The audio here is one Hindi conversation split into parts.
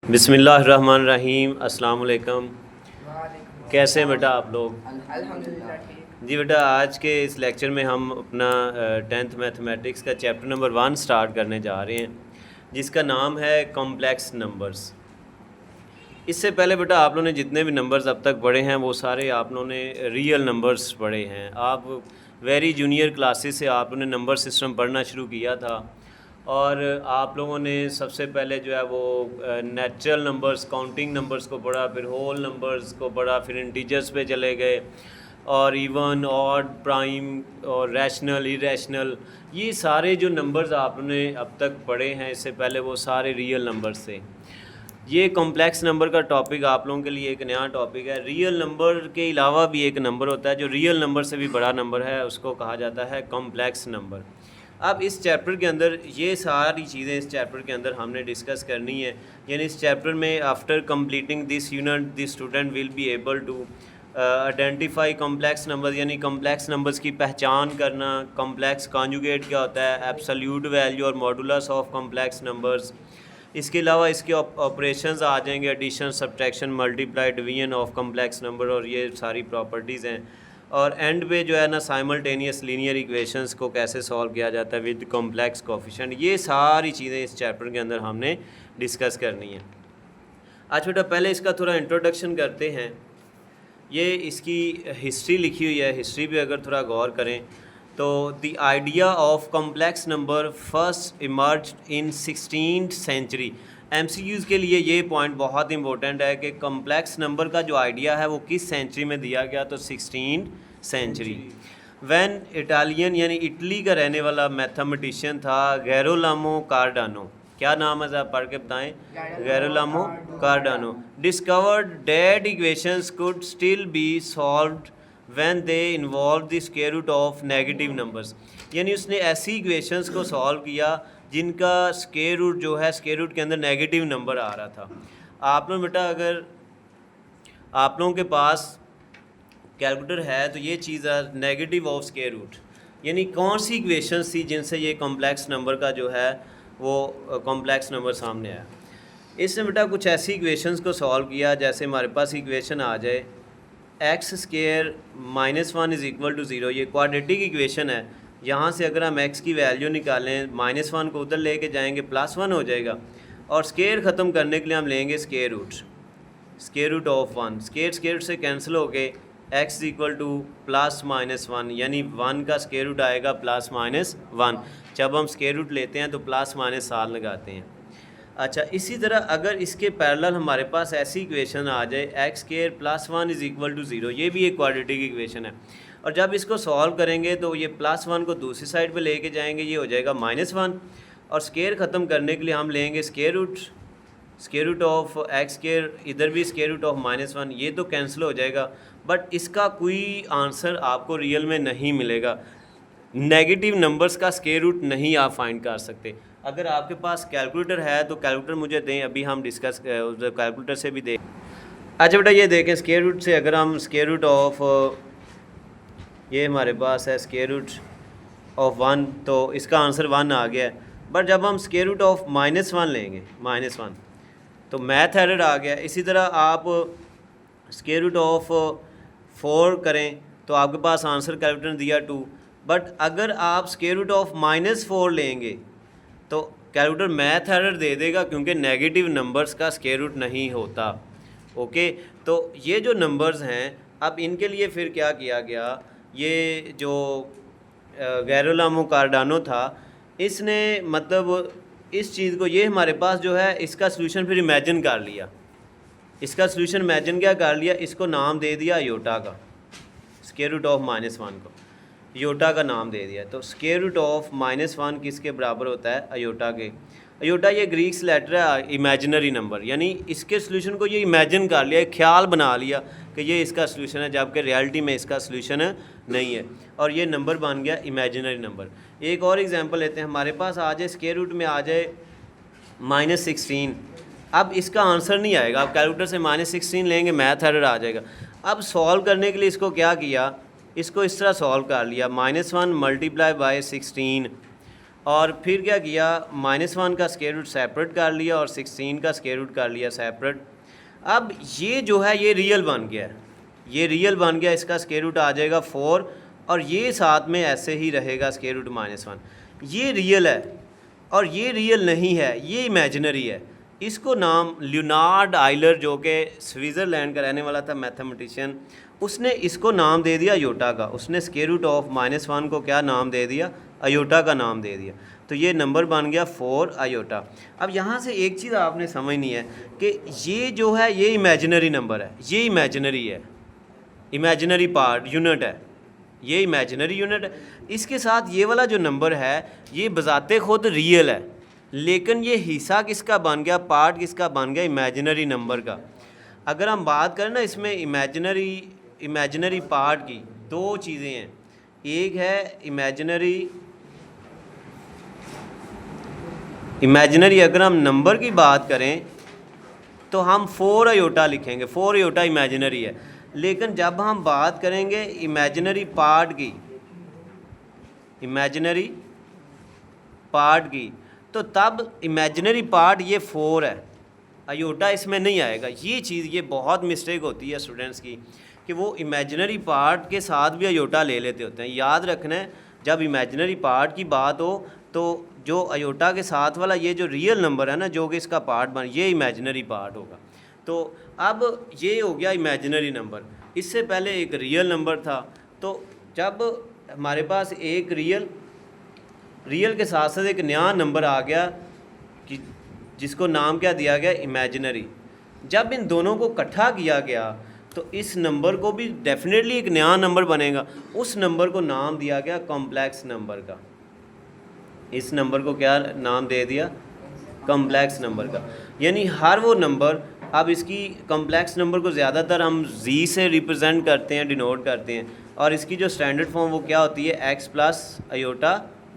बिस्मिल्लाहिर्रहमानिर्रहीम। अस्सलाम वालेकुम। वालेकुम कैसे हैं अस्सलाम। बेटा आप लोग? अल्हम्दुलिल्लाह ठीक। जी बेटा, आज के इस लेक्चर में हम अपना 10th मैथमेटिक्स का चैप्टर नंबर 1 स्टार्ट करने जा रहे हैं, जिसका नाम है कॉम्प्लेक्स नंबर्स। इससे पहले बेटा आप लोगों ने जितने भी नंबर्स अब तक पढ़े हैं वो सारे आप लोगों ने रियल नंबर्स पढ़े हैं। आप वेरी जूनियर क्लासेस से आप लोगों ने नंबर सिस्टम पढ़ना शुरू किया था और आप लोगों ने सबसे पहले जो है वो नेचुरल नंबर्स, काउंटिंग नंबर्स को पढ़ा, फिर होल नंबर्स को पढ़ा, फिर इंटीजर्स पे चले गए और इवन, ऑड, प्राइम और रैशनल, इरेशनल, ये सारे जो नंबर्स आप लोगों ने अब तक पढ़े हैं इससे पहले वो सारे रियल नंबर्स थे। ये कॉम्प्लेक्स नंबर का टॉपिक आप लोगों के लिए एक नया टॉपिक है। रियल नंबर के अलावा भी एक नंबर होता है जो रियल नंबर से भी बड़ा नंबर है, उसको कहा जाता है कॉम्प्लेक्स नंबर। अब इस चैप्टर के अंदर ये सारी चीज़ें इस चैप्टर के अंदर हमने डिस्कस करनी है। यानी इस चैप्टर में after completing this unit the student will be able to identify complex number, यानी कॉम्प्लेक्स नंबर्स की पहचान करना, कॉम्प्लेक्स कॉन्जुगेट क्या होता है, एब्सोल्यूट वैल्यू और मॉडुलस ऑफ कॉम्प्लेक्स नंबर्स। इसके अलावा इसके ऑपरेशंस आ जाएंगे, addition, subtraction, multiply, division of complex number, और ये सारी प्रॉपर्टीज़ हैं। और एंड पे जो है ना साइमल्टेनियस लीनियर इक्वेशंस को कैसे सॉल्व किया जाता है विद कॉम्प्लेक्स कोफिशिएंट, ये सारी चीज़ें इस चैप्टर के अंदर हमने डिस्कस करनी है। आज बेटा पहले इसका थोड़ा इंट्रोडक्शन करते हैं। ये इसकी हिस्ट्री लिखी हुई है, हिस्ट्री पे अगर थोड़ा गौर करें तो the idea of complex number first emerged in 16th century. MCQs के लिए ये पॉइंट बहुत इंपॉर्टेंट है कि कॉम्प्लेक्स नंबर का जो आइडिया है वो किस सेंचुरी में दिया गया, तो 16th सेंचुरी। वैन इटालियन यानी इटली का रहने वाला मैथमेटिशियन था गैरोलामो कार्डानो, क्या नाम है आप पढ़ के बताएं? Girolamo Cardano discovered that equations could still be solved when they involve the square root of negative numbers. यानी उसने ऐसी इक्वेशंस को सॉल्व किया जिनका स्क्वायर रूट जो है, स्क्वायर रूट के अंदर नेगेटिव नंबर आ रहा था। आप लोग बेटा अगर आप लोगों के पास कैलकुलेटर है तो ये चीज़ है नेगेटिव ऑफ स्क्वायर रूट, यानी कौन सी इक्वेशंस थी जिनसे ये कॉम्प्लेक्स नंबर का जो है वो कॉम्प्लेक्स नंबर सामने आया। इसने बेटा कुछ ऐसी इक्वेशंस को सॉल्व किया जैसे हमारे पास इक्वेशन आ जाए x square minus one is equal to zero. ये क्वाड्रेटिक इक्वेशन है। यहाँ से अगर हम एक्स की वैल्यू निकालें, माइनस वन को उधर लेके जाएंगे प्लस वन हो जाएगा, और स्क्वायर ख़त्म करने के लिए हम लेंगे square root of one. Square से कैंसिल हो गए, x equal to plus minus one, यानी वन का स्क्वायर रूट आएगा प्लस माइनस वन। जब हम स्क्वायर रूट लेते हैं तो प्लस माइनस साल लगाते हैं। अच्छा, इसी तरह अगर इसके पैरेलल हमारे पास ऐसी इक्वेशन आ जाए x square plus one is equal to zero, ये भी एक क्वाड्रेटिक इक्वेशन है। और जब इसको सॉल्व करेंगे तो ये प्लस वन को दूसरी साइड पे लेके जाएंगे, ये हो जाएगा माइनस वन, और स्क्वायर ख़त्म करने के लिए हम लेंगे square root of x square, इधर भी square root of minus one, ये तो कैंसिल हो जाएगा। बट इसका कोई आंसर आपको रियल में नहीं मिलेगा। नेगेटिव नंबर्स का स्क्वायर रूट नहीं आप फाइंड कर सकते। अगर आपके पास कैलकुलेटर है तो कैलकुलेटर मुझे दें, अभी हम डिस्कस कैलकुलेटर से भी दें। अच्छा बेटा ये देखें, स्क्वायर रूट से अगर हम स्क्वायर रूट ऑफ, ये हमारे पास है स्क्वायर रूट ऑफ वन, तो इसका आंसर वन आ गया है। बट जब हम square root of minus one लेंगे, माइनस वन, तो मैथ एरर आ गया। इसी तरह आप स्क्वायर रूट ऑफ फोर करें तो आपके पास आंसर कैलकुलेटर ने दिया टू। बट अगर आप square root of minus four लेंगे तो कैलकुलेटर मैथ एरर दे देगा, क्योंकि नेगेटिव नंबर्स का स्क्वायर रूट नहीं होता। ओके, तो ये जो नंबर्स हैं अब इनके लिए फिर क्या किया गया, ये जो गैरोलामो कार्डानो था इसने मतलब इस चीज़ को, ये हमारे पास जो है इसका सलूशन फिर इमेजिन कर लिया। इसका सलूशन इमेजिन क्या कर लिया, इसको नाम दे दिया अयोटा का, square root of minus one को अयोटा का नाम दे दिया। तो square root of minus one किसके बराबर होता है, अयोटा के। अयोटा ये ग्रीक्स लेटर है, इमेजिनरी नंबर, यानी इसके सलूशन को ये इमेजिन कर लिया, ख्याल बना लिया कि ये इसका सलूशन है, जबकि रियलिटी में इसका सलूशन नहीं है, और ये नंबर बन गया इमेजिनरी नंबर। एक और एग्जांपल लेते हैं, हमारे पास आ जाए स्क्वायर रूट में आ जाए माइनस 16। अब इसका आंसर नहीं आएगा, आप कैलकुलेटर से माइनस 16 लेंगे मैथ एरर आ जाएगा। अब सॉल्व करने के लिए इसको क्या किया, इसको इस तरह सॉल्व कर लिया, माइनस वन मल्टीप्लाई बाय 16 और फिर क्या किया, -1 का स्क्वायर रूट सेपरेट कर लिया और 16 का स्क्वायर रूट कर लिया सेपरेट। अब ये जो है ये रियल बन गया, ये रियल बन गया, इसका स्क्वायर रूट आ जाएगा 4 और ये साथ में ऐसे ही रहेगा स्क्वायर रूट -1। ये रियल है और ये रियल नहीं है, ये इमेजिनरी है। इसको नाम लियोनार्ड आइलर, जो कि स्विट्ज़रलैंड का रहने वाला था मैथमेटिशियन, उसने इसको नाम दे दिया अयोटा का। उसने स्क्वायर रूट ऑफ -1 को क्या नाम दे दिया, अयोटा का नाम दे दिया। तो ये नंबर बन गया 4 अयोटा। अब यहाँ से एक चीज़ आपने समझनी है कि ये जो है ये इमेजिनरी नंबर है, ये इमेजिनरी है, इमेजिनरी पार्ट यूनिट है, ये इमेजिनरी यूनिट है। इसके साथ ये वाला जो नंबर है ये बजाते खुद रियल है, लेकिन ये हिस्सा किसका बन गया, पार्ट किसका बन गया, इमेजिनरी नंबर का। अगर हम बात करें ना इसमें इमेजिनरी पार्ट की, दो चीज़ें हैं। एक है इमेजिनरी अगर हम नंबर की बात करें तो हम 4 अयोटा लिखेंगे, 4 अयोटा इमेजिनरी है। लेकिन जब हम बात करेंगे इमेजिनरी पार्ट की, इमेजिनरी पार्ट की, तो तब इमेजिनरी पार्ट ये 4 है, अयोटा इसमें नहीं आएगा। ये चीज़, ये बहुत मिस्टेक होती है स्टूडेंट्स की कि वो इमेजिनरी पार्ट के साथ भी अयोटा ले लेते होते हैं। याद रखना है, जब इमेजिनरी पार्ट की बात हो तो जो अयोटा के साथ वाला ये जो रियल नंबर है ना, जो कि इसका पार्ट बन, ये इमेजिनरी पार्ट होगा। तो अब ये हो गया इमेजिनरी नंबर। इससे पहले एक रियल नंबर था, तो जब हमारे पास एक रियल के साथ साथ एक नया नंबर आ गया कि जिसको नाम क्या दिया गया, इमेजिनरी। जब इन दोनों को इकट्ठा किया गया तो इस नंबर को भी डेफिनेटली एक नया नंबर बनेगा। उस नंबर को नाम दिया गया कॉम्प्लेक्स नंबर का। इस नंबर को क्या नाम दे दिया, कॉम्प्लेक्स नंबर का। यानी हर वो नंबर, अब इसकी कॉम्प्लेक्स नंबर को ज़्यादातर हम जी से रिप्रेजेंट करते हैं, डिनोट करते हैं, और इसकी जो स्टैंडर्ड फॉर्म वो क्या होती है, x प्लस अयोटा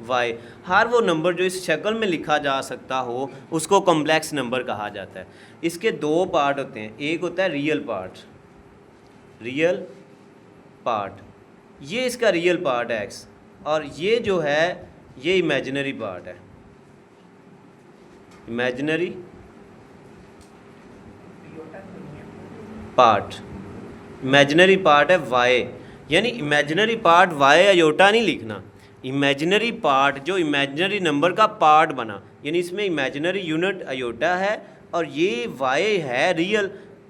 y। हर वो नंबर जो इस शक्ल में लिखा जा सकता हो उसको कॉम्प्लेक्स नंबर कहा जाता है। इसके दो पार्ट होते हैं, एक होता है रियल पार्ट, ये इसका रियल पार्ट है x, और ये जो है ये इमेजिनरी पार्ट है, इमेजिनरी पार्ट है y। यानी इमेजिनरी पार्ट y अयोटा नहीं लिखना, इमेजिनरी पार्ट जो इमेजिनरी नंबर का पार्ट बना, यानी इसमें इमेजिनरी यूनिट अयोटा है और ये y है रियल,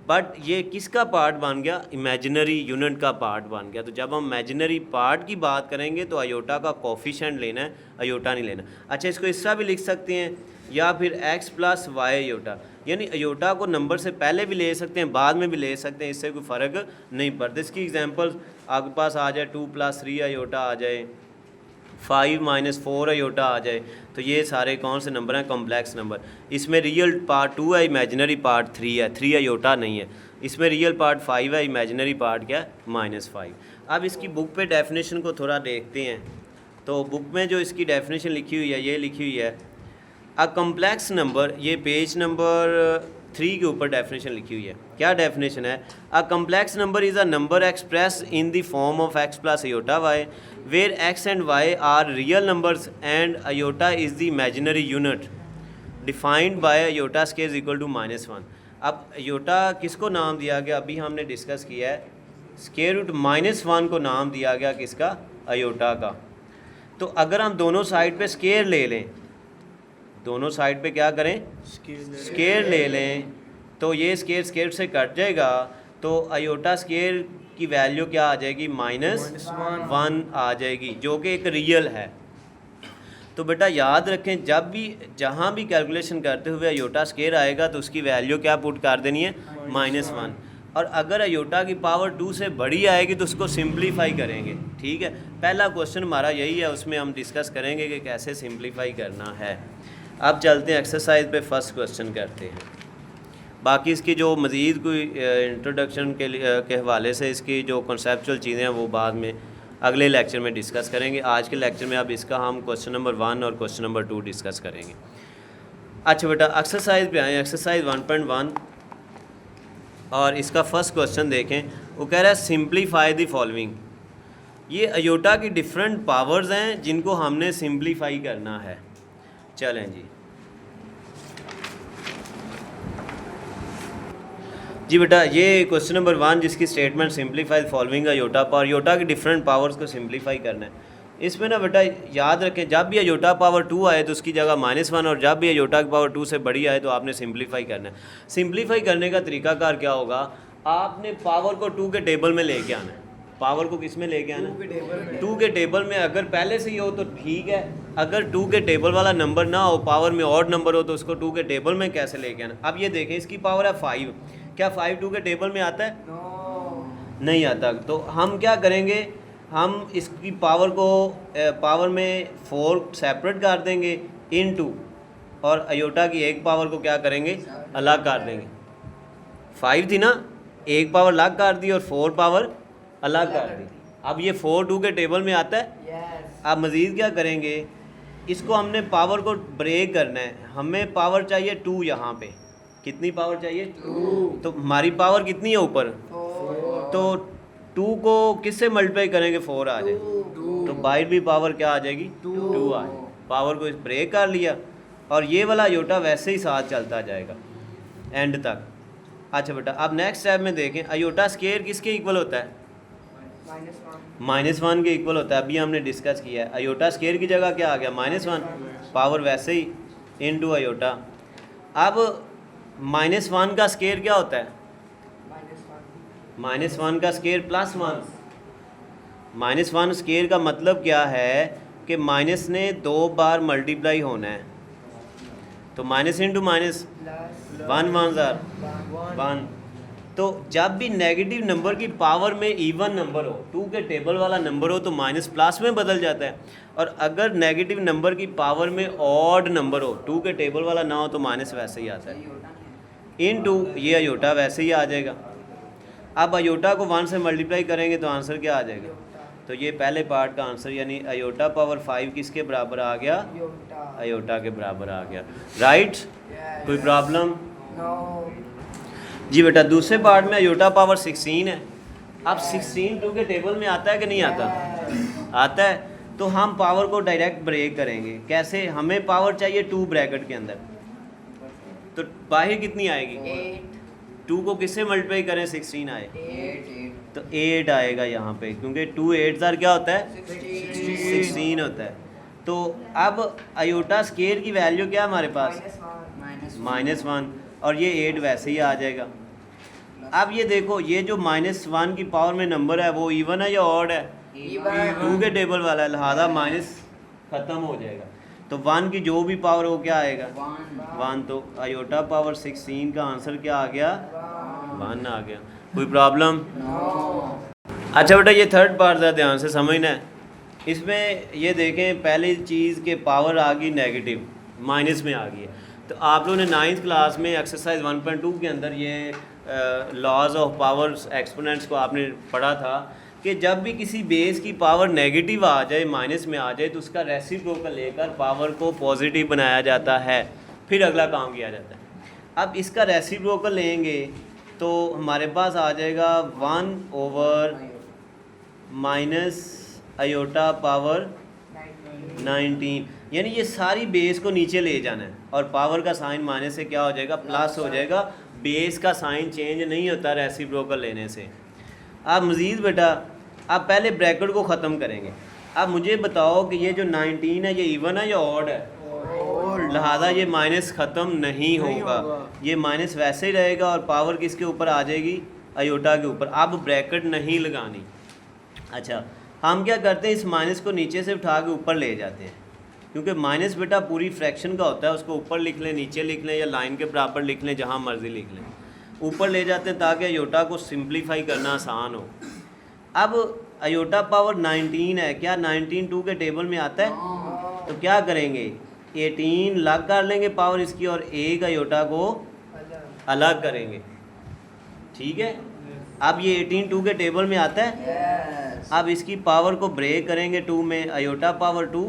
बट ये किसका पार्ट बन गया, इमेजिनरी यूनिट का पार्ट बन गया। तो जब हम इमेजिनरी पार्ट की बात करेंगे तो अयोटा का कोफिशिएंट लेना है, अयोटा नहीं लेना। अच्छा, इसको इस तरह भी लिख सकते हैं, या फिर x प्लस वाई अयोटा, यानी अयोटा को नंबर से पहले भी ले सकते हैं, बाद में भी ले सकते हैं, इससे कोई फ़र्क नहीं पड़ता। इसकी एग्जांपल आपके पास आ जाए 2 + 3 अयोटा आ जाए, 5 - 4 अयोटा आ जाए, तो ये सारे कौन से नंबर हैं, कॉम्प्लेक्स नंबर। इसमें रियल पार्ट 2 है, इमेजिनरी पार्ट 3 है, 3 अयोटा नहीं है। इसमें रियल पार्ट 5 है, इमेजिनरी पार्ट क्या है, -5। अब इसकी बुक पे डेफिनेशन को थोड़ा देखते हैं। तो बुक में जो इसकी डेफिनेशन लिखी हुई है, ये लिखी हुई है अ कॉम्प्लेक्स नंबर, ये पेज नंबर 3 के ऊपर डेफिनेशन लिखी हुई है। क्या डेफिनेशन है, a complex number is a number express in the form of x plus iota y where x and y are real numbers and iota is the imaginary unit defined by iota scale is equal to -1। अब iota किसको नाम दिया गया, अभी हमने डिस्कस किया है, स्क्वायर रूट -1 को नाम दिया गया किसका, iota का। तो अगर हम दोनों साइड पे स्क्वायर ले लें, दोनों साइड पे क्या करें, स्क्वायर ले लें, तो ये स्क्वायर से कट जाएगा, तो अयोटा स्क्वायर की वैल्यू क्या आ जाएगी, -1 आ जाएगी, जो कि एक रियल है। तो बेटा याद रखें, जब भी जहाँ भी कैलकुलेशन करते हुए अयोटा स्क्वायर आएगा तो उसकी वैल्यू क्या पुट कर देनी है, -1। और अगर अयोटा की पावर 2 से बड़ी आएगी तो उसको सिंप्लीफाई करेंगे। ठीक है, पहला क्वेश्चन हमारा यही है, उसमें हम डिस्कस करेंगे कि कैसे सिंप्लीफाई करना है। अब चलते हैं एक्सरसाइज पे, फर्स्ट क्वेश्चन करते हैं। बाकी इसकी जो मज़ीद कोई इंट्रोडक्शन के हवाले से इसकी जो कॉन्सेप्चुअल चीज़ें हैं वो बाद में अगले लेक्चर में डिस्कस करेंगे। आज के लेक्चर में अब इसका हम क्वेश्चन नंबर 1 और क्वेश्चन नंबर 2 डिस्कस करेंगे। अच्छा बेटा, एक्सरसाइज पे आए, एक्सरसाइज 1.1 और इसका फर्स्ट क्वेश्चन देखें। वो कह रहा है सिंप्लीफाई द फॉलोइंग। ये अयोटा की डिफरेंट पावर्स हैं जिनको हमने सिंप्लीफाई करना है। चलें जी बेटा, ये क्वेश्चन नंबर 1 जिसकी statement simplify following iota power, iota के डिफरेंट पावर्स को सिंप्लीफाई करना है। इसमें ना बेटा याद रखें, जब भी अयोटा पावर 2 आए तो उसकी जगह -1, और जब भी अयोटा की पावर 2 से बड़ी आए तो आपने सिंप्लीफाई करना है। सिंप्लीफाई करने का तरीकाकार क्या होगा, आपने पावर को 2 के टेबल में लेके आना है। पावर को किस में लेके आना है? 2 के टेबल में। अगर पहले से ही हो तो ठीक है, अगर 2 के टेबल वाला नंबर ना हो, पावर में ऑड नंबर हो, तो उसको 2 के टेबल में कैसे लेके आना। अब ये देखें, इसकी पावर है 5, क्या 5 2 के टेबल में आता है? नहीं आता। तो हम क्या करेंगे, हम इसकी पावर को पावर में 4 सेपरेट कर देंगे इनटू, और अयोटा की एक पावर को क्या करेंगे, अलग कर देंगे। 5 थी ना, एक पावर अलग कर दी और 4 पावर अलग कर दी। अब ये 4 2 के टेबल में आता है। अब मज़ीद क्या करेंगे, इसको हमने पावर को ब्रेक करना है। हमें पावर चाहिए 2 यहाँ पे। कितनी पावर चाहिए? 2। तो हमारी पावर कितनी है ऊपर? 4। तो 2 को किससे मल्टीप्लाई करेंगे? 4 आ जाए, तो बाहर भी पावर क्या आ जाएगी? 2 आ जाए। पावर को ब्रेक कर लिया, और ये वाला अयोटा वैसे ही साथ चलता जाएगा एंड तक। अच्छा बेटा, अब नेक्स्ट स्टेप में देखें, अयोटा स्केयर किसके इक्वल होता है? -1 के इक्वल होता है। अभी हमने डिस्कस किया है। अयोटा स्केयर की जगह क्या आ गया? -1, पावर वैसे ही इनटू अयोटा। अब -1 का स्केयर क्या होता है? -1 का स्केयर +1। -1 स्केयर का मतलब क्या है कि माइनस ने 2 बार मल्टीप्लाई होना है, तो माइनस इंटू माइनस, 1 1 1। तो जब भी नेगेटिव नंबर की पावर में इवन नंबर हो, 2 के टेबल वाला नंबर हो, तो माइनस प्लस में बदल जाता है। और अगर नेगेटिव नंबर की पावर में ऑड नंबर हो, 2 के टेबल वाला ना हो, तो माइनस वैसे ही आता है इनटू ये अयोटा वैसे ही आ जाएगा। अब अयोटा को 1 से मल्टीप्लाई करेंगे तो आंसर क्या आ जाएगा? तो ये पहले पार्ट का आंसर, यानी अयोटा पावर 5 किसके बराबर आ गया? अयोटा के बराबर आ गया। राइट? कोई प्रॉब्लम? जी बेटा, दूसरे पार्ट में अयोटा पावर 16 है। अब 16 2 के टेबल में आता है कि नहीं आता? आता है। तो हम पावर को डायरेक्ट ब्रेक करेंगे। कैसे? हमें पावर चाहिए 2 ब्रैकेट के अंदर, तो बाहर कितनी आएगी? 2 को किससे मल्टीप्लाई करें 16 आए? 8। तो 8 आएगा यहाँ पे, क्योंकि 2 8 क्या होता है? 16 होता है। तो अब अयोटा स्केयर की वैल्यू क्या है हमारे पास? -1, और ये 8 वैसे ही आ जाएगा। अब ये देखो, ये जो -1 की पावर में नंबर है वो इवन है या ऑड है? 2 के टेबल वाला है, लिहाजा माइनस ख़त्म हो जाएगा। तो 1 की जो भी पावर हो क्या आएगा? 1। तो अयोटा पावर 16 का आंसर क्या आ गया? 1 आ गया। कोई प्रॉब्लम? अच्छा बेटा, ये थर्ड पार्ट ज़रा ध्यान से समझना है। इसमें ये देखें, पहली चीज़ के पावर आ गई नेगेटिव, माइनस में आ गई है। तो आप लोगों ने 9th क्लास में एक्सरसाइज 1.2 के अंदर ये लॉज ऑफ पावर्स एक्सपोनेंट्स को आपने पढ़ा था कि जब भी किसी बेस की पावर नेगेटिव आ जाए, माइनस में आ जाए, तो उसका रेसिप्रोकल लेकर पावर को पॉजिटिव बनाया जाता है, फिर अगला काम किया जाता है। अब इसका रेसिप्रोकल लेंगे तो हमारे पास आ जाएगा 1 माइनस अयोटा पावर 19, यानी ये सारी बेस को नीचे ले जाना है, और पावर का साइन माइनस से क्या हो जाएगा? प्लस हो जाएगा। बेस का साइन चेंज नहीं होता रेसिप्रोकल लेने से। अब मज़ीद बेटा, आप पहले ब्रैकेट को ख़त्म करेंगे। अब मुझे बताओ कि ये जो 19 है, ये इवन है या ऑड है? लिहाजा ये माइनस ख़त्म नहीं होगा, ये माइनस वैसे ही रहेगा, और पावर किसके ऊपर आ जाएगी? अयोटा के ऊपर। अब ब्रैकेट नहीं लगानी। अच्छा, हम क्या करते हैं, इस माइनस को नीचे से उठा के ऊपर ले जाते हैं, क्योंकि माइनस बेटा पूरी फ्रैक्शन का होता है। उसको ऊपर लिख लें, नीचे लिख लें, या लाइन के बराबर लिख लें, जहाँ मर्जी लिख लें। ऊपर ले जाते हैं ताकि अयोटा को सिंप्लीफाई करना आसान हो। अब अयोटा पावर 19 है, क्या 19 2 के टेबल में आता है? तो क्या करेंगे, 18 अलग कर लेंगे पावर इसकी, और एक अयोटा को अलग करेंगे। ठीक है? अब ये 18 2 के टेबल में आता है। अब इसकी पावर को ब्रेक करेंगे 2 में, अयोटा पावर 2,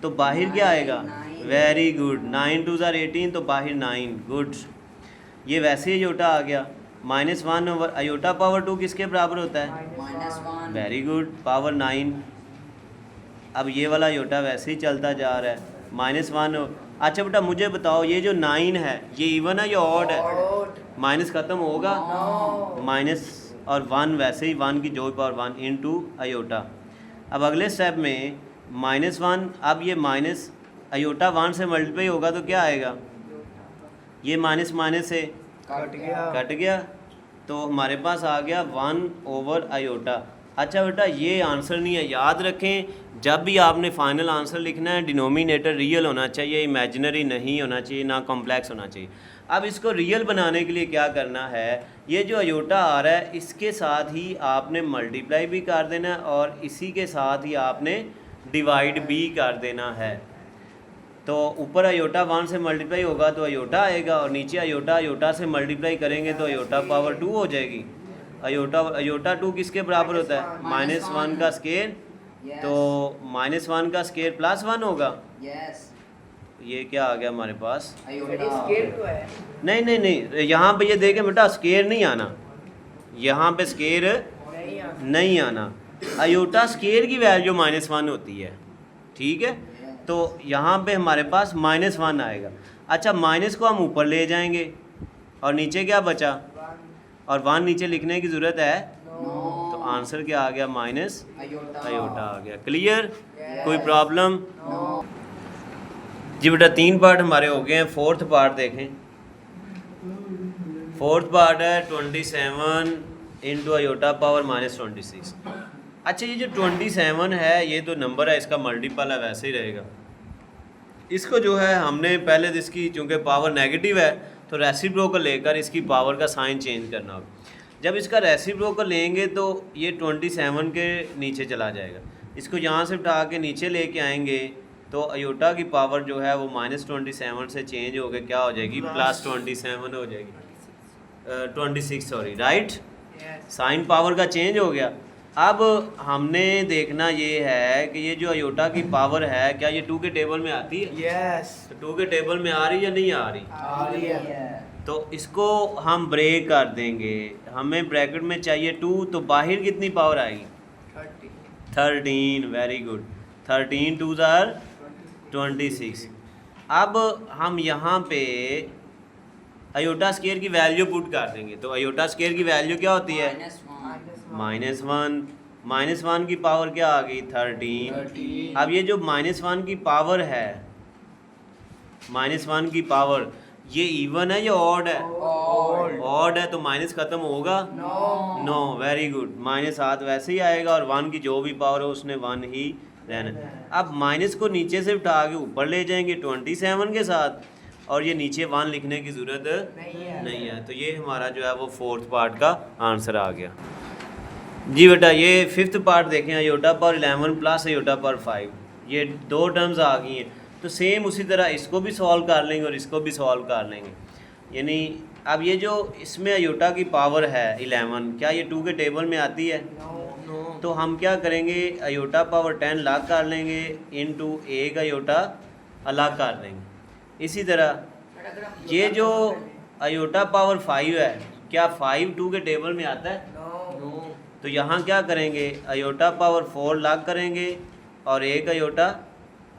तो बाहर क्या आएगा? वेरी गुड, 9 2 18, तो बाहर 9। गुड, ये वैसे ही अयोटा आ गया। -1 ओवर अयोटा पावर 2 किसके बराबर होता है? -1। Very good, power 9। अब ये वाला अयोटा वैसे ही चलता जा रहा है। -1 अच्छा बेटा मुझे बताओ ये जो 9 है ये इवन है या ऑड है? Odd. माइनस ख़त्म होगा, No. माइनस और 1 वैसे ही 1 की जो पावर 1 इंटू आयोटा। अब अगले स्टेप में -1, अब ये माइनस आयोटा 1 से मल्टीप्लाई होगा तो क्या आएगा? ये माइनस माइनस से कट गया. कट गया तो हमारे पास आ गया 1/आयोटा। अच्छा बेटा ये आंसर नहीं है, याद रखें जब भी आपने फाइनल आंसर लिखना है डिनोमिनेटर रियल होना चाहिए, इमेजिनरी नहीं होना चाहिए, ना कॉम्प्लेक्स होना चाहिए। अब इसको रियल बनाने के लिए क्या करना है, ये जो आयोटा आ रहा है इसके साथ ही आपने मल्टीप्लाई भी कर देना है और इसी के साथ ही आपने डिवाइड भी कर देना है। तो ऊपर आयोटा 1 से मल्टीप्लाई होगा तो आयोटा आएगा और नीचे आयोटा से मल्टीप्लाई करेंगे तो आयोटा पावर 2 हो जाएगी। आयोटा 2 किसके बराबर होता है? -1 का स्केयर। Yes. तो -1 का स्केयर +1 होगा। Yes. ये क्या आ गया हमारे पास? Very scared to है. नहीं, यहाँ पे ये देखें बेटा स्केयर नहीं आना, यहाँ पे स्केयर नहीं आ. नहीं आना। आयोटा स्केयर की वैल्यू -1 होती है, ठीक है। तो यहाँ पे हमारे पास -1 आएगा। अच्छा माइनस को हम ऊपर ले जाएंगे और नीचे क्या बचा? और 1 नीचे लिखने की ज़रूरत है, तो आंसर क्या आ गया? माइनस आयोटा आ गया। क्लियर? कोई प्रॉब्लम? जी बेटा 3 पार्ट हमारे हो गए हैं। फोर्थ पार्ट देखें। फोर्थ पार्ट है 27 इंटू आयोटा पावर -26। अच्छा ये जो 27 है ये तो नंबर है, इसका मल्टीपल है, वैसे ही रहेगा। इसको जो है हमने पहले इसकी चूँकि पावर नेगेटिव है तो रेसिप्रोकल लेकर इसकी पावर का साइन चेंज करना होगा। जब इसका रेसिप्रोकल लेंगे तो ये 27 के नीचे चला जाएगा। इसको यहाँ से उठा के नीचे लेके आएंगे तो आयोटा की पावर जो है वो -27 से चेंज होकर क्या हो जाएगी? +27 हो जाएगी। 26 sorry, right. Yes. Sine power का चेंज हो गया। अब हमने देखना ये है कि ये जो आयोटा की पावर है क्या ये 2 के टेबल में आती है? Yes. तो 2 के टेबल में आ रही है या नहीं आ रही? आ रही है. तो इसको हम ब्रेक कर देंगे। हमें ब्रैकेट में चाहिए 2, तो बाहर कितनी पावर आएगी? 30. 13। Very good. 13 2 ज़ार 26। अब हम यहाँ पे आयोटा स्केयर की वैल्यू पुट कर देंगे। तो आयोटा स्केयर की वैल्यू क्या होती है? -1. -1 की पावर क्या आ गई? 13। अब ये जो -1 की पावर है, -1 की पावर ये इवन है या ऑड है? Odd. ऑड है तो माइनस ख़त्म होगा? No. नो। Very good. -7 वैसे ही आएगा और 1 की जो भी पावर है उसने 1 ही रहना। अब माइनस को नीचे से उठा के ऊपर ले जाएंगे 27 के साथ और ये नीचे 1 लिखने की ज़रूरत नहीं है। तो ये हमारा जो है वो फोर्थ पार्ट का आंसर आ गया। जी बेटा ये फिफ्थ पार्ट देखें। Iota power 11 plus iota power 5, ये 2 टर्म्स आ गई हैं। तो सेम उसी तरह इसको भी सॉल्व कर लेंगे और इसको भी सॉल्व कर लेंगे। यानी अब ये जो इसमें आयोटा की पावर है 11, क्या ये 2 के टेबल में आती है? No. तो हम क्या करेंगे? आयोटा पावर 10 अलग कर लेंगे इंटू 1 आयोटा अलग कर लेंगे। इसी तरह ये जो आयोटा पावर 5 है, क्या 5 2 के टेबल में आता है? No. तो यहाँ क्या करेंगे? आयोटा पावर 4 अलग करेंगे और 1 आयोटा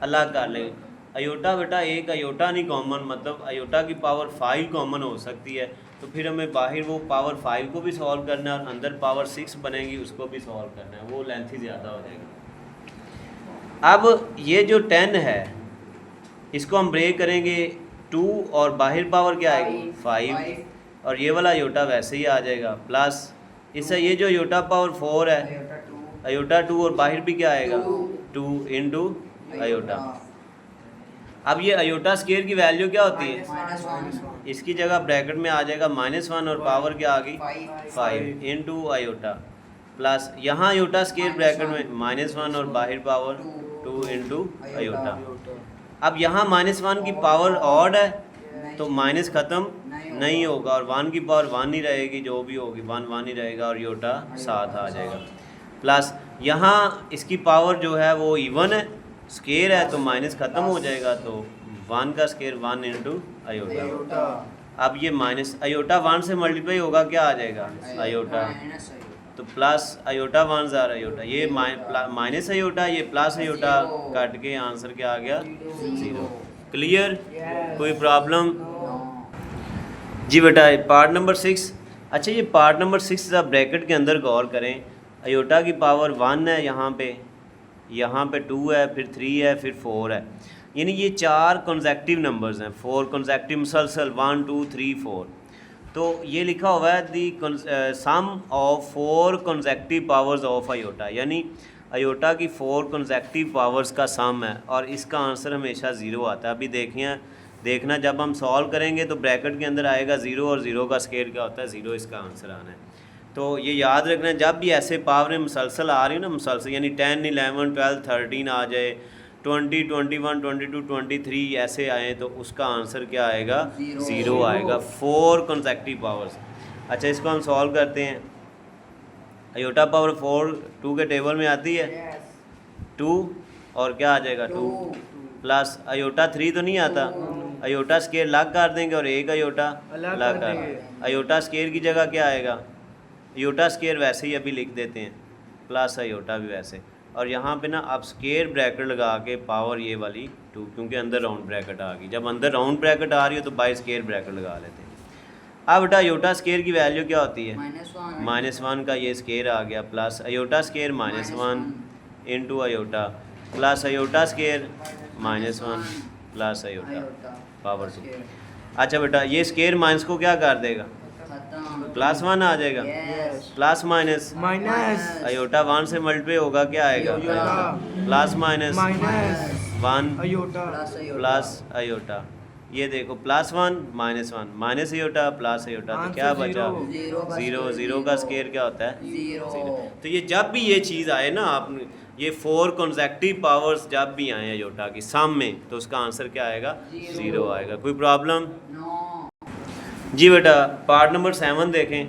अलग कर लेंगे। आयोटा बेटा एक आयोटा नहीं कॉमन, मतलब आयोटा की पावर 5 कॉमन हो सकती है। तो फिर हमें बाहर वो पावर 5 को भी सॉल्व करना है और अंदर पावर 6 बनेगी उसको भी सॉल्व करना है, वो लेंथ ही ज़्यादा हो जाएगी। अब ये जो 10 है इसको हम ब्रेक करेंगे 2 और बाहर पावर क्या आएगी? 5 और ये वाला आयोटा वैसे ही आ जाएगा प्लस इससे ये जो आयोटा पावर 4 है आयोटा 2 और बाहर भी क्या आएगा? 2 इंटू आयोटा। अब ये आयोटा स्केयर की वैल्यू क्या होती है? -1. इसकी जगह ब्रैकेट में आ जाएगा -1 और पावर क्या आ गई? 5 इंटू आयोटा प्लस यहाँ आयोटा स्केयर ब्रैकेट में -1 और बाहर पावर 2 इंटू आयोटा। अब यहाँ -1 की पावर ऑड है तो माइनस ख़त्म नहीं होगा और 1 की पावर 1 ही रहेगी, जो भी होगी 1 ही रहेगा और आयोटा साथ आ जाएगा। प्लस यहाँ इसकी पावर जो है वो इवन है, स्केयर है तो माइनस ख़त्म हो जाएगा, तो 1 का स्केयर 1 इंटू आयोटा। अब ये माइनस आयोटा 1 से मल्टीप्लाई होगा क्या आ जाएगा? आयोटा। तो प्लस आयोटा 1 ज़ार आयोटा, ये माइनस आयोटा ये प्लस आयोटा, काट के आंसर क्या आ गया? 0। क्लियर? Yes. कोई प्रॉब्लम? No. जी बेटा पार्ट नंबर 6। अच्छा ये पार्ट नंबर 6 आप ब्रैकेट के अंदर गौर करें। अयोटा की पावर 1 है यहाँ पे 2 है, फिर 3 है, फिर 4 है। यानी ये 4 कंसेक्टिव नंबर्स हैं, 4 कंसेक्टिव मुसलसल 1 2 3 4। तो ये लिखा हुआ है the sum of 4 consecutive powers of iota, यानी अयोटा की 4 कंसेक्टिव पावर्स का सम है और इसका आंसर हमेशा ज़ीरो आता है। अभी देखना जब हम सॉल्व करेंगे तो ब्रैकेट के अंदर आएगा ज़ीरो और ज़ीरो का स्केयर क्या होता है, ज़ीरो इसका आंसर आना है। तो ये याद रखना जब भी ऐसे पावरें मुसलसल आ रही है ना, मुसलसल यानी 10 11 12 13 आ जाए, 20 21 22 23 ऐसे आए तो उसका आंसर क्या आएगा, ज़ीरो आएगा। 4 कंसेक्टिव पावर्स। अच्छा इसको हम सॉल्व करते हैं। अयोटा पावर 4 2 के टेबल में आती है, Yes. 2 और क्या आ जाएगा 2 प्लस अयोटा 3 तो नहीं आता, अयोटा स्केयर अलग कर देंगे और एक अयोटा अलग अलग कर कर देंगे। देंगे। अयोटा स्केयर की जगह क्या आएगा, अयोटा स्केयर वैसे ही अभी लिख देते हैं, प्लस अयोटा भी वैसे। और यहाँ पे ना आप स्केयर ब्रैकेट लगा के पावर ये वाली 2, क्योंकि अंदर राउंड ब्रैकेट आ गई। जब अंदर राउंड ब्रैकेट आ रही हो तो बाय स्केयर ब्रैकेट लगा लेते हैं। अब बेटा अयोटा स्केयर की वैल्यू क्या होती है, -1 का ये स्केयर आ गया, plus iota square -1 into iota plus iota square -1 plus iota power 2। अच्छा बेटा ये स्केयर माइनस को क्या कर देगा, +1 आ जाएगा, प्लस माइनस Minus. अयोटा 1 से मल्टीप्लाई होगा क्या आएगा, iota. Plus minus Minus. 1 Iota. Plus iota. ये देखो +1 -1 माइनस अयोटा प्लस अयोटा, तो क्या Answer बचा, zero. ज़ीरो। ज़ीरो का स्केयर क्या होता है, Zero. तो ये जब भी ये चीज़ आए ना, आप ये 4 कंसेक्टिव पावर्स जब भी आए अयोटा की सम में, तो उसका आंसर क्या आएगा, ज़ीरो आएगा। कोई प्रॉब्लम? जी बेटा पार्ट नंबर 7 देखें।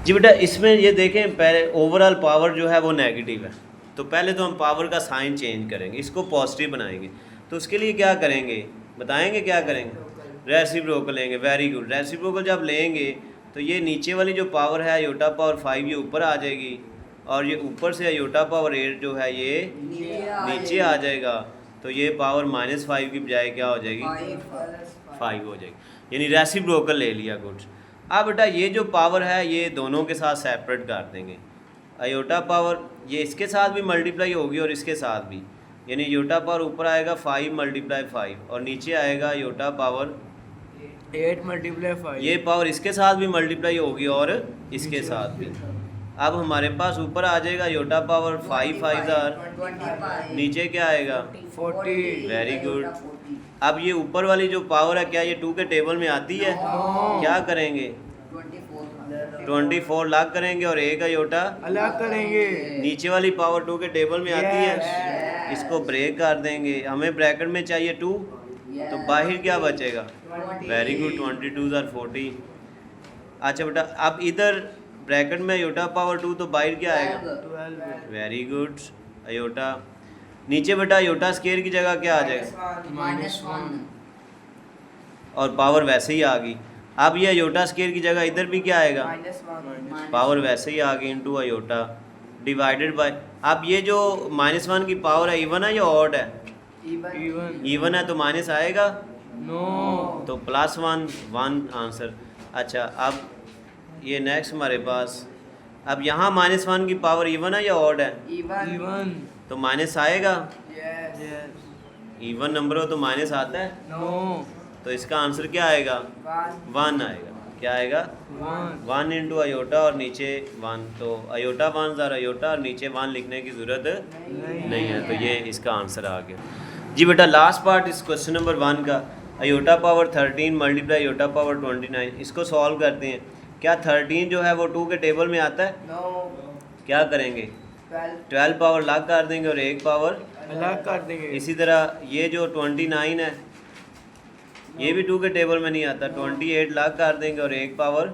जी बेटा इसमें ये देखें, पहले ओवरऑल पावर जो है वो नेगेटिव है, तो पहले तो हम पावर का साइन चेंज करेंगे, इसको पॉजिटिव बनाएंगे। तो उसके लिए क्या करेंगे, बताएंगे क्या करेंगे, रेसिप्रोकल लेंगे। Very good. रेसिप्रोकल जब लेंगे तो ये नीचे वाली जो पावर है अयोटा पावर 5 ये ऊपर आ जाएगी, और ये ऊपर से अयोटा पावर 8 जो है ये नीचे आ जाएगा। तो ये पावर -5 की बजाय क्या हो जाएगी, 5 हो जाएगी, यानी रेसिप्रोकल ले लिया। गुड। अब बेटा ये जो पावर है ये दोनों के साथ सेपरेट कर देंगे। अयोटा पावर ये इसके साथ भी मल्टीप्लाई होगी और इसके साथ भी, यानी अयोटा पावर ऊपर आएगा 5 × 5 और नीचे आएगा अयोटा पावर 8 × 5. ये पावर इसके साथ भी मल्टीप्लाई होगी और इसके साथ भी। अब हमारे पास ऊपर आ जाएगा अयोटा पावर 5 5 नीचे क्या आएगा, 40. Very good. अब ये ऊपर वाली जो पावर है क्या ये 2 के टेबल में आती है, क्या करेंगे 24 लाख करेंगे और एक अयोटा अलग करेंगे. नीचे वाली पावर 2 के टेबल में आती है, इसको ब्रेक कर देंगे। हमें ब्रैकेट में चाहिए 2, तो बाहर क्या बचेगा, वेरी गुड 22 और 40। अच्छा बेटा अब इधर ब्रैकेट में अयोटा पावर 2 तो बाहर क्या आएगा, 12. Very good iota. नीचे बेटा अयोटा स्केयर की जगह क्या आ जाएगा, -1 और पावर वैसे ही आ गई। अब ये अयोटा स्केयर की जगह इधर भी क्या आएगा, पावर वैसे ही आ गई इंटू अयोटा डिवाइडेड बाय। अब ये जो -1 की पावर है इवन है या ऑड है, Even. इवन है तो माइनस आएगा, No. तो +1 1 आंसर। अच्छा अब ये नेक्स्ट हमारे पास, अब यहाँ -1 की पावर इवन है या ऑड है, Even. तो माइनस आएगा, Yes. इवन नंबर हो तो माइनस आता है, No. तो इसका आंसर क्या आएगा, 1 आएगा। क्या आएगा, 1. 1 इंटू अयोटा और नीचे 1, तो अयोटा 1 और अयोटा और नीचे 1 लिखने की ज़रूरत नहीं है, तो ये इसका आंसर आ गया। जी बेटा लास्ट पार्ट इस क्वेश्चन नंबर 1 का, iota power 13 multiply iota power 29, इसको सॉल्व करते हैं। क्या 13 जो है वो 2 के टेबल में आता है, No. क्या करेंगे 12 पावर लाग कर देंगे और एक पावर, अलग कर देंगे. इसी तरह ये जो 29 है ये भी 2 के टेबल में नहीं आता, 28 लाग कर देंगे और एक पावर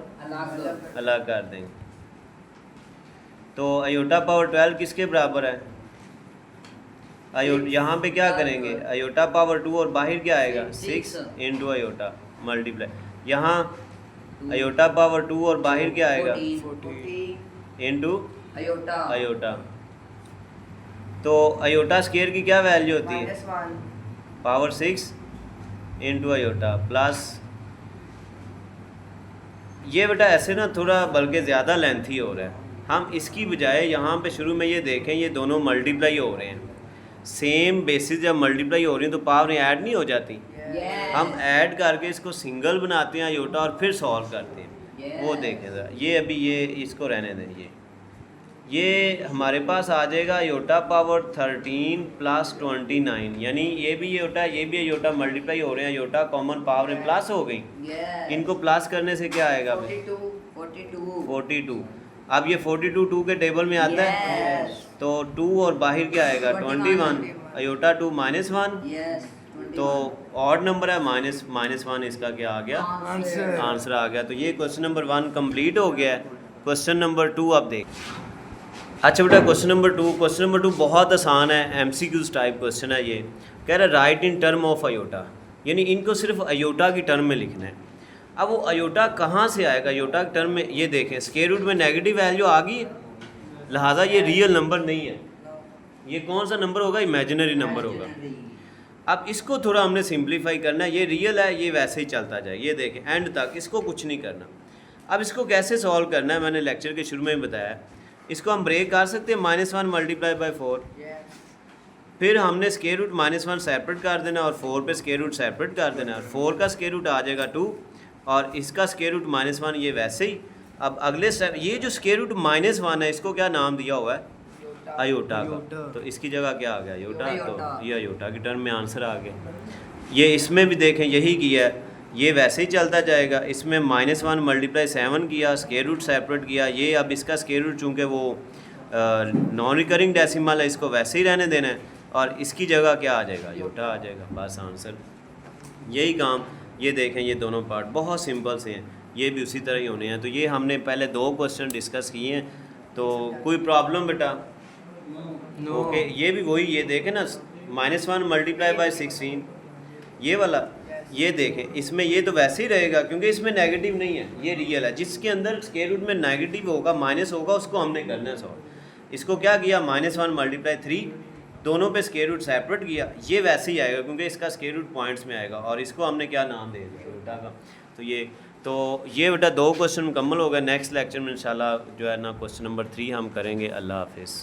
अलग कर देंगे। तो अयोटा पावर 12 किसके बराबर है, यहाँ पे क्या करेंगे अयोटा पावर 2 और बाहर क्या आएगा 6 इंटू अयोटा मल्टीप्लाई, यहाँ अयोटा पावर 2 और बाहर क्या आएगा 40. Into iota iota. तो अयोटा स्केयर की क्या वैल्यू होती है, पावर 6 इंटू आयोटा प्लस ये बेटा ऐसे ना थोड़ा बल्कि ज़्यादा लेंथी हो रहा है। हम इसकी बजाय यहाँ पे शुरू में ये देखें, ये दोनों मल्टीप्लाई हो रहे हैं। सेम बेसिस जब मल्टीप्लाई हो रही हैं तो पावर ऐड नहीं हो जाती। Yes. हम ऐड करके इसको सिंगल बनाते हैं आयोटा और फिर सॉल्व करते हैं। वो देखें ज़रा, ये अभी ये इसको रहने दें। ये हमारे पास आ जाएगा आयोटा पावर 13 प्लस 29, यानी ये भी आयोटा मल्टीप्लाई हो रहे हैं, आयोटा कॉमन पावर में प्लस हो गई। Yes. इनको प्लस करने से क्या आएगा? 42। अब ये 42 2 के टेबल में आता है Yes. तो 2 और बाहर क्या आएगा? 21। Iota 2 -1 Yes. तो ऑड नंबर है -1, इसका क्या आ गया? आंसर आंसर आ गया। तो ये क्वेश्चन नंबर 1 कंप्लीट हो गया है। क्वेश्चन नंबर 2 आप देख। अच्छा बेटा क्वेश्चन नंबर 2 बहुत आसान है, MCQs टाइप क्वेश्चन है। ये कह रहा है right in term of iota, यानी इनको सिर्फ आयोटा की टर्म में लिखना है। अब वो आयोटा कहाँ से आएगा? आयोटा की टर्म में ये देखें, स्क्वायर रूट में नेगेटिव वैल्यू आ गई, लिहाजा ये रियल नंबर नहीं है। ये कौन सा नंबर होगा? इमेजिनरी नंबर होगा। अब इसको थोड़ा हमने सिंप्लीफाई करना है। ये रियल है, ये वैसे ही चलता जाए। ये देखें एंड तक, इसको कुछ नहीं करना। अब इसको कैसे सॉल्व करना है मैंने लेक्चर के शुरू में बताया। इसको हम ब्रेक कर सकते हैं, -1 मल्टीप्लाई बाई 4। फिर हमने स्क्वायर रूट -1 सेपरेट कर देना और 4 पे स्क्वायर रूट सेपरेट कर देना, और 4 का स्क्वायर रूट आ जाएगा 2 और इसका स्क्वायर रूट -1, ये वैसे ही। अब अगले स्टेप, ये जो स्क्वायर रूट -1 है इसको क्या नाम दिया हुआ है? आयोटा का। तो इसकी जगह क्या आ गया? आयोटा। तो ये आयोटा की टर्म में आंसर आ गया। ये इसमें भी देखें यही किया है, ये वैसे ही चलता जाएगा। इसमें -1 मल्टीप्लाई 7 किया, स्क्वायर रूट सेपरेट किया। ये अब इसका स्क्वायर रूट चूँकि वो नॉन रिकरिंग डेसिमल है, इसको वैसे ही रहने देना है और इसकी जगह क्या आ जाएगा? आयोटा आ जाएगा। बस आंसर यही काम। ये देखें ये दोनों पार्ट बहुत सिंपल से हैं, ये भी उसी तरह ही होने हैं। तो ये हमने पहले 2 क्वेश्चन डिस्कस किए हैं। तो कोई प्रॉब्लम बेटा? ओके ये भी वही, ये देखें ना -1 मल्टीप्लाई बाई 16, ये वाला। ये देखें इसमें ये तो वैसे ही रहेगा क्योंकि इसमें नेगेटिव नहीं है, ये रियल है। जिसके अंदर स्क्वायर रूट में नेगेटिव होगा, माइनस होगा, उसको हमने करना है सॉल्व। इसको क्या किया? -1 मल्टीप्लाई 3, दोनों पे स्क्वायर रूट सेपरेट किया। ये वैसे ही आएगा क्योंकि इसका स्क्वायर रूट पॉइंट्स में आएगा और इसको हमने क्या नाम दे दिया? आयोटा का। तो ये बेटा 2 क्वेश्चन मुकम्मल हो गए। नेक्स्ट लेक्चर में इंशाल्लाह जो है ना क्वेश्चन नंबर 3 हम करेंगे। अल्लाह हाफिज़।